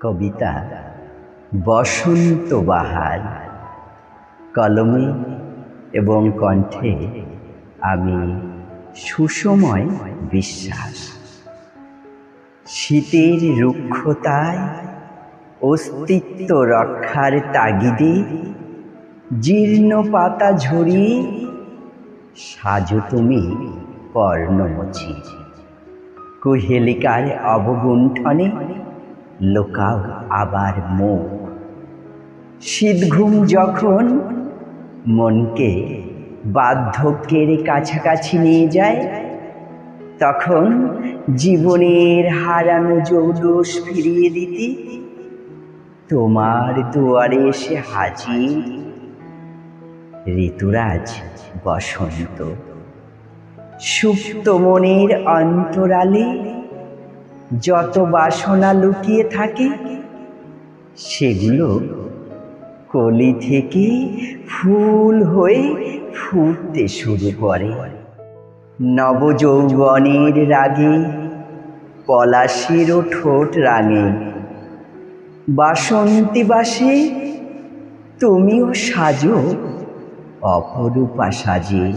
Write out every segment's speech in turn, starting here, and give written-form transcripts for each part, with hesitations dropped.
কবিতা বসন্ত বাহার। কলমে এবং কণ্ঠে আমি সুসময় বিশ্বাস। শীতের রুক্ষতায় অস্তিত্ব রক্ষার তাগিদে জীর্ণ পাতা ঝরিয়ে সাজো তুমি পর্ণমোচী। কুহেলিকার অবগুণ্ঠনে লোকাও আবার মুখ। শীতঘুম যখন মনকে বার্ধক্যের কাছাকাছি নিয়ে যায়, তখন জীবনের হারানো জৌলুস ফিরিয়ে দিতে তোমার দুয়ারে এসে হাজির ঋতুরাজ বসন্ত। সুপ্ত মনের অন্তরালে যত বাসনা লুকিয়ে থাকে, সেগুলো কলি থেকে ফুল হয়ে ফুটতে শুরু করে। নবযৌবনের রাগে পলাশেরও ঠোঁট রাঙে। বাসন্তী বাসে তুমিও সাজো অপরূপা সাজে।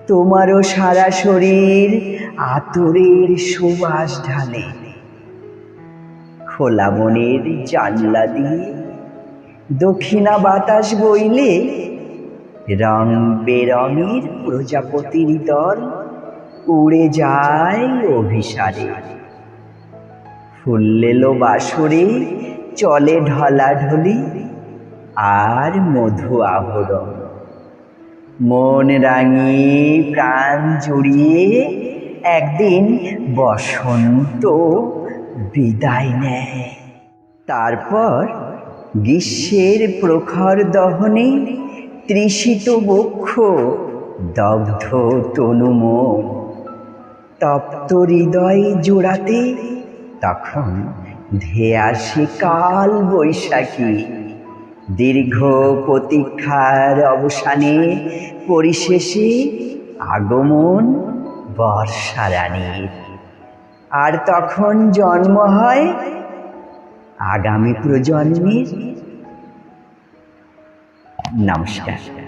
তোমারও সারা শরীর আতরের সুবাস ঢালে। খোলা মনের জানলা দিয়ে দক্ষিণা বাতাস বইলে রং বেরঙের প্রজাপতির দল উড়ে যায় অভিসারে। ফুল্লেলো বাসরে চলে ঢলাঢলি আর মধু আহরণ। মন রাঙিয়ে প্রাণ জুড়িয়ে একদিন বসন্ত বিদায় নেয়। তারপর গ্রীষ্মের প্রখর দহনে তৃষিত বক্ষ দগ্ধ তনুমন। তপ্ত হৃদয় জোড়াতে তখন ধেয়ে আসে কাল বৈশাখী। দীর্ঘ প্রতীক্ষার অবসানে পরিশেষে আগমন বর্ষা রানীর। আর তখন জন্ম হয় আগামী প্রজন্মের। নমস্কার।